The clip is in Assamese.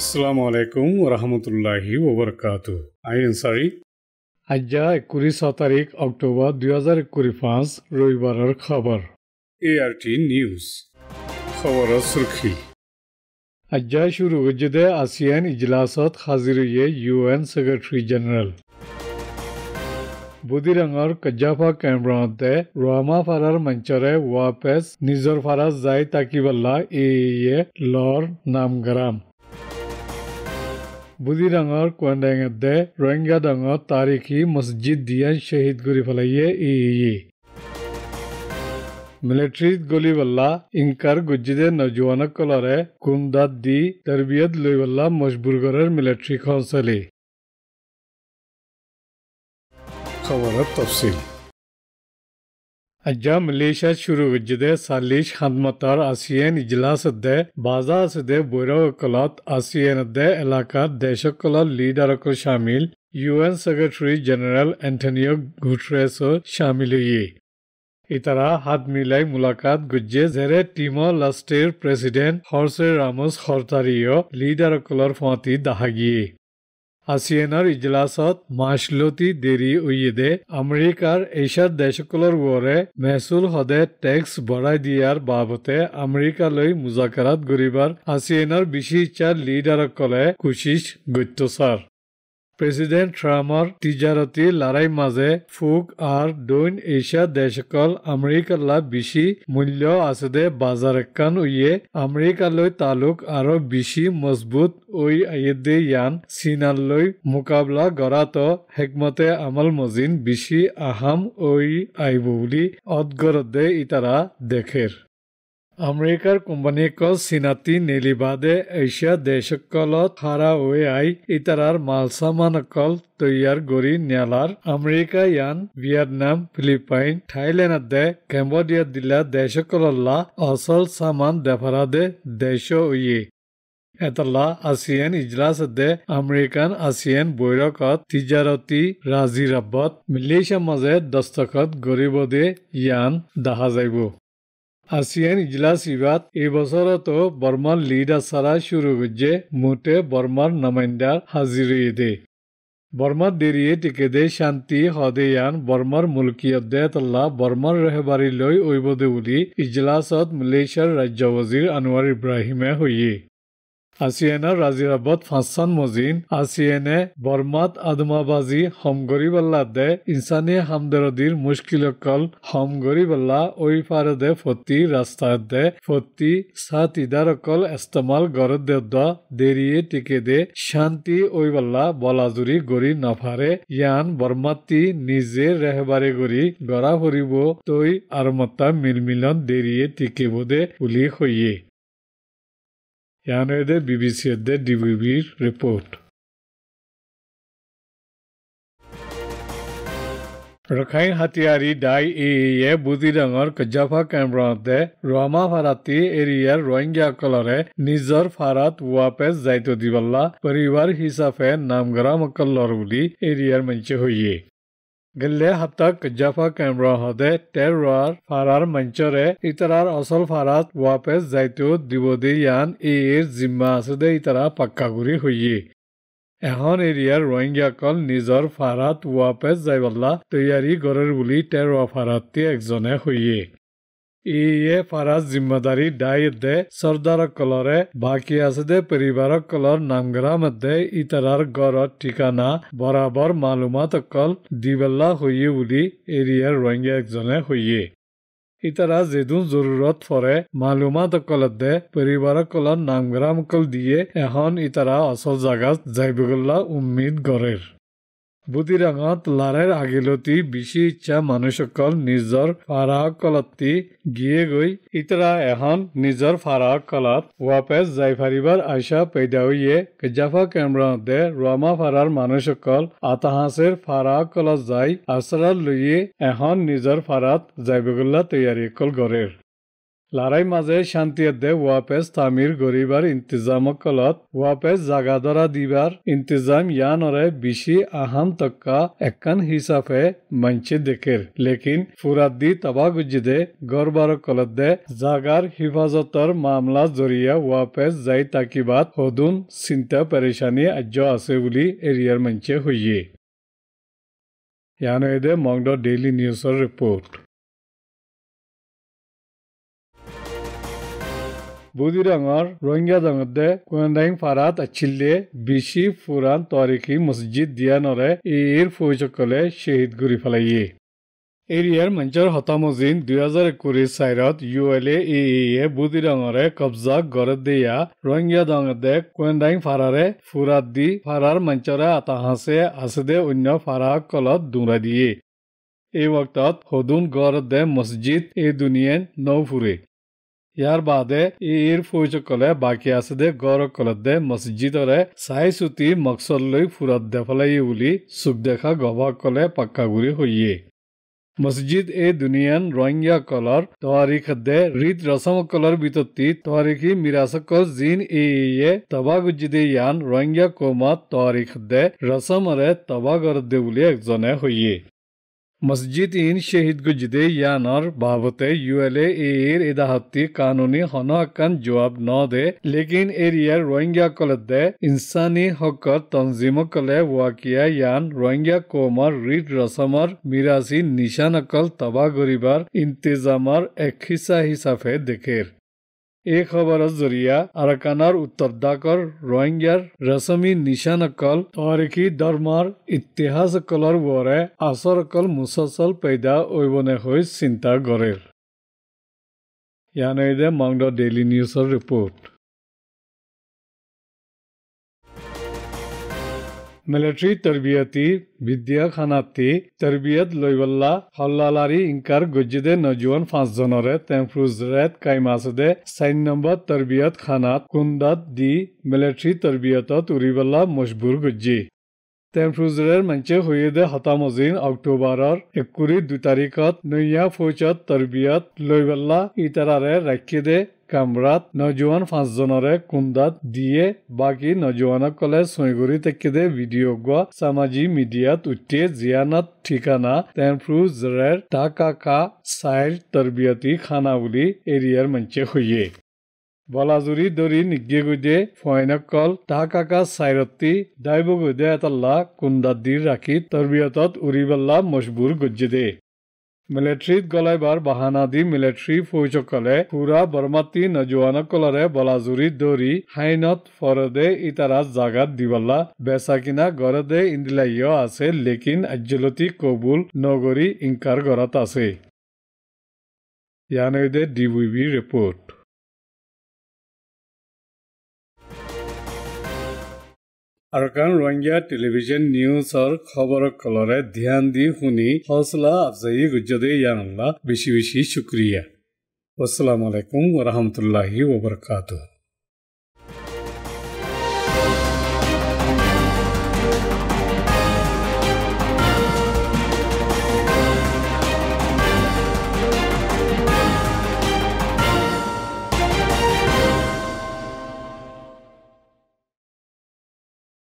আসসালামু আলাইকুম ওয়া ৰাহমাতুল্লাহি ওয়া বাৰাকাতুহু। আনসাৰী আজ্জা 29 তাৰিখ অক্টোবৰ 2025 ৰবিবাৰৰ খবৰ ART নিউজ খবৰৰ সুৰখি আজ্জা শুৰু হচ্ছে আসিয়ান ইজলাসত হাজিৰ হয়ে UN সেক্ৰেটাৰি জেনাৰেল বুদিৰাঙৰ কজ্জাফা কেন্দ্ৰতে ৰোৱামা ফাৰাৰ মঞ্চৰে ৱাপেছ নিজৰ ফাৰাজ যায় তাকিবাল্লা লৰ নামগ্ৰাম বুদিৰাঙৰ কোৱাণ্ডাঙতে ৰোহিংগা ডাঙৰ তাৰিখী মছজিদ দিয়ান শ্বহীদ কৰি পেলাইয়ে মিলিটাৰীত গলিবাল্লা ইনকাৰ গুজিদে নজৱানক কলৰে কুমদাত দি তৰবিয়ত লৈবাল্লা মজবুৰ কৰাৰ মিলিটাৰী খৰচলি খবরের তফসিল আজ্জা মালয়েশিয়া শুরু হচ্ছে সালিশ খাদমতার আসিয়ান ইজলাস দে বাজা আছে বৈরকলত আসিয়ান দে এলাকার দেশকলত লিডারকল শামিল UN সেক্রেটারি জেনারেল এন্টনিও গুটেরেসও শামিল হয়ে ইতারা হাত মিলাই মুলাকাত গুজ্জে জেরে টিমো লাস্টের প্রেসিডেন্ট হর্সে রামোস হরতারিও লিডারকলর ফাঁতি দাহাগিয়ে আসিয়ানার ইজলাসত মাসলতি দেরি উইয়েদে আমেরিকার এশিয়ার দেশকলর ওরে মেহসুল হদে ট্যাক্স বড়াই দিয়ার বাবতে আমেরিকালৈ মুজাকারাত গরিবার আসিয়ানার বেশি ইচ্ছার লিডারকলে কুশিশ গত্যসার প্রেসিডেন্ট ট্রাম্পর তিজারতি লড়াই মাঝে ফুক আর দৈন এশিয়া দেশকল আমেরিকাল্লা বেশি মূল্য আছে বাজারেকান উইয়ে আমেরিকালৈ তালুক আরো বেশি মজবুত ওই আইয়েদে ইয়ান চীনালৈ মোকাবলা গড়াত হেকমতে আমল মজিন বেশি আহাম ওই আইব বুলি অদগরদে ইতারা দেখের আমেরিকার কোম্পানিকল চীনাতি নেলিবাদে এশিয়া দেশকলত হারা ওয়ে আই ইতারার মালসামানকল তৈয়ার গড়ি নেলার আমেরিকা ইয়ান ভিয়েতনাম ফিলিপাইন থাইল্যান্ডে কেম্বোডিয়া দিলা দেশকলল্লা অসল সামান দেফারাদে দেশ উইয়ে এতলা আসিয়ান ইজলাস দে আমেরিকান আসিয়ান বৈরকত তিজারতি রাজিরাবত মালয়েশিয়া মাঝে দস্তখত গরিবদে ইয়ান দেখা যাইব আসিয়ান ইজলাস ইবাদ এই বছরতো বর্মার লিডার সারা শুরু হচ্ছে মুটে বর্মার নামাইন্দার হাজির দে বর্মার দেরিয়ে টিকে দে শান্তি হদেয়ান বর্মার মুলকিয়ত দে তল্লা বর্মার রেহবারি লই ওইবদে বুলি ইজলাসত মালয়েশিয়ার রাজ্য ওয়াজির আনোয়ার ইব্রাহিমে হইয়ে আসিয়ানার রাজিরাবত ফাঁসান মজিন আসিয়ানে বর্মাত আদমাবাজি হমগরিবাল্লা দে ইনসানি হামদরদির মুশকিলকল হমগরিবাল্লা ওই ফারে দে ফতি রাস্তা দে ফতি সাত ইদারকল ইস্তেমাল গরদ দে দেরিয়ে টিকে দে শান্তি ওইবাল্লা বলাজুরি গড়ি নফারে ইয়ান বর্মাতি নিজে রেহবারে গড়ি গড়া ফুরিব তৈ আরমতা মিলমিলন দেরিয়ে টিকে বোদে বুলি হইয়ে ইয়ানদে BBC দে DBBৰ ৰিপোৰ্ট ৰখাইন হাতিয়াৰী ডাই বুদিৰাঙৰ কজ্জাফা কেন্দ্ৰতে ৰোৱামা ফাৰাতি এৰিয়াৰ ৰোহিংগাসকলৰে নিজৰ ফাৰাত ৱাপেছ যাইতো দিবাল্লা পৰিবাৰ হিচাপে নামগৰা মকল্লৰ বুলি এৰিয়াৰ মঞ্চ হইয়ে গেলে হাতাক কজ্জাফা কেন্দ্ৰ হদে টেৰৱাৰ ফাৰাৰ মঞ্চৰে ইতাৰাৰ অচল ফাৰাত ৱাপেছ যাইতো দিবদে ইয়ান এৰ জিম্মা আছে দে ইতাৰা পাক্কা কৰি হইয়ে এখন এৰিয়াৰ ৰোহিংগাসকল নিজৰ ফাৰাত ৱাপেছ যাইবাল্লা তৈয়াৰী গড়েৰ বুলি টেৰৱা ফাৰাতি একজনে হইয়ে ফাৰাজ জিম্মাদাৰী দায় দে চৰ্দাৰকলৰে বাকী আছে দে পৰিবাৰকলৰ নামগৰা মধ্যে ইতাৰাৰ গড়ত ঠিকানা বৰাবৰ মালুমাতকল দিবাল্লা হইয়ে বুলি এৰিয়াৰ ৰোহিংগা একজনে হইয়ে ইতাৰা যেদুন জৰুৰত পৰে মালুমাতকলত দে পৰিবাৰকলৰ নামগৰামকল দিয়ে এখন ইতাৰা অচল জাগাত যাইবগল্লা উম্মিদ গড়েৰ বুদিৰাঙত লাৰেৰ আগিলতি বেশি ইচ্ছা মানুষসকল নিজৰ ফাৰাসকলতি গিয়ে গৈ ইতৰা এখন নিজৰ ফাৰাসকলত ৱাপেছ যাই ফাৰিবাৰ আশা পেদা হইয়ে কজ্জাফা কেন্দ্ৰতে ৰোৱামা ফাৰাৰ মানুহসকল আতাহাসেৰ ফাৰাসকলত যাই আশ্ৰয় লৈয়ে এখন নিজৰ ফাৰাত যাইবগল্লা তৈয়াৰী কল গড়েৰ লাৰাই মাজে শান্তিয়দে ৱাপেছ তামিৰ গৰিবাৰ ইন্তজামক কলত ৱাপেছ জাগাদৰা দিবাৰ ইন্তজাম ইয়ানৰে বিশি আহাম তক্কা একান হিচাপে মানছে দেখেৰ লেকিন ফুৰাদ্দি তবাগুজিদে গৰবাৰ কলত দে জাগাৰ হিফাজতৰ মামলা জৰিয়া ৱাপেছ যাই তাকিবাত হদুন চিন্তা পেৰেচানি আজ্য আছে বুলি এৰিয়াৰ মানছে হৈয়ে ইয়ানৈদে মংড ডেইলি নিউজৰ ৰিপৰ্ট বুদিৰাঙৰ ৰোহিঙ্গা দঙদে কুৱেণ্ডাইং ফাৰাত আছিল্লে বিশি ফুৰাণ তাৰিখী মছজিদ দিয়ানৰে এইৰ ফৌজসকলে শ্বহীদ কৰি পেলাইয়ে এৰিয়াৰ মঞ্চৰ হতামজিন 2021 চাইৰত ULA বুদিৰাঙৰে কব্জা গড়ত দিয়া ৰোহিঙ্গা দঙদে কুৱেণ্ডাইং ফাৰাৰে ফুৰাত দি ফাৰাৰ মঞ্চৰে আতাহাছে আছেদে অন্য ফাৰাসকলত দৌৰা দিয়ে এই বক্তত হদুন গড়ত দে মছজিদ এই দুনিয়েন নৌ ফুৰে ইয়াৰ বাদে এইৰ ফৌজসকলে বাকী আছে দে গড়কলতে মছজিদৰে চাই চুটি মকসদ লৈ ফুৰাত দেফলাই বুলি চুক দেখা গভাসকলে পাক্কাগুৰি হৈয়ে মছজিদ এই দুনিয়ান ৰোহিঙ্গাসকলৰ তাৰিখ দে ৰীত ৰসমসকলৰ ভিতৰতি তাৰিখী মিৰাসকল জিন এইয়ে তবাগুজিদে ইয়ান ৰোহিঙ্গা কৌমত তাৰিখ দে ৰসমৰে তবাগৰ দে বুলি একজনে হৈয়ে মছজিদ ইন শহীদ গুজিদে ইয়ানৰ বাবতে ULA এৰ এদাহতি কানুনী হনহাকান জবাব ন দে লেকিন এৰিয়াৰ ৰোহিঙ্গা কলতে ইনসানী হকৰ তনজিমকলে ৱাকিয়া ইয়ান ৰোহিঙ্গা কৌমৰ ৰীত ৰসমৰ মিৰাচী নিশানকল তবা গৰিবাৰ ইন্তজামৰ এক হিচা হিচাপে দেখেৰ এই খবৰৰ জৰিয়া আৰাকানৰ উত্তৰদাকৰ ৰোহিঙ্গাৰ ৰসমী নিশানকল তাৰিখী ধৰ্মৰ ইতিহাসকলৰ ৱৰে আচৰকল মুছলছল পেদা ঐবনে হৈ চিন্তা গড়েৰ ইয়ানৈদে মংড ডেইলি নিউজৰ ৰিপৰ্ট মিলিটাৰী তৰবিয়তি বিদ্যা খানাতি তৰবিয়ত লৈবল্লা হল্লালাৰী ইনকাৰ গজিদে নজুৱান 5 জনৰে টেম্প্ৰুজৰেত কাইমাছদে 4 নম্বৰ তৰবিয়ত খানাত কুন্দাত দি মিলিটাৰী তৰবিয়তত উৰিবল্লা মজবুৰ গজি টেম্প্ৰুজৰেৰ মঞ্চে হৈয়েদে হতামজিন অক্টোবৰৰ 2 তাৰিখত নয়া ফৌজত তৰবিয়ত লৈবল্লা ইটাৰাৰে ৰাখিদে কামৰাত নজুৱান 5 জনৰে কুন্দাত দিয়ে বাকি নজুৱানসকলে সৈগুৰি তেকিদে ভিডিঅ' গোৱা সামাজিক মিডিয়াত উঠে জিয়ানত ঠিকানা টেম্প্ৰুজৰেৰ টাকাকা চাইৰ তৰবিয়তি খানা বুলি এৰিয়াৰ মঞ্চে হৈয়ে বলাজুৰি দৰি নিগেগুদে ফয়নকল টাকাকা চাইৰতি দাইবগুদে এটাল্লা কুন্দাত দি ৰাখি তৰবিয়তত উৰিবল্লা মজবুৰ গজিদে মিলিটাৰীত গলাইবাৰ বাহানা দি মিলিটাৰী ফৌজসকলে পুৰা বৰমাতি নজুৱানসকলৰে বলাজুৰি দৰি হাইনত ফৰদে ইটাৰা জাগাত দিবল্লা বেচা কিনা গৰদে ইন্দিলাইয় আছে লেকিন আজ্জলতি কবুল নগৰী ইনকাৰ গৰত আছে ইয়ানৈদে DVB ৰিপৰ্ট আৰকান ৰোহিঙ্গা টেলিভিশন নিউজৰ খবৰক কলৰে ধ্যান দি শুনি হৌসলা আফজাই গুজদে ইয়ানল্লাহ বেশি বেশি শুক্ৰিয়া আসসালামু আলাইকুম ওয়া ৰাহমাতুল্লাহি ওয়া বাৰাকাতুহু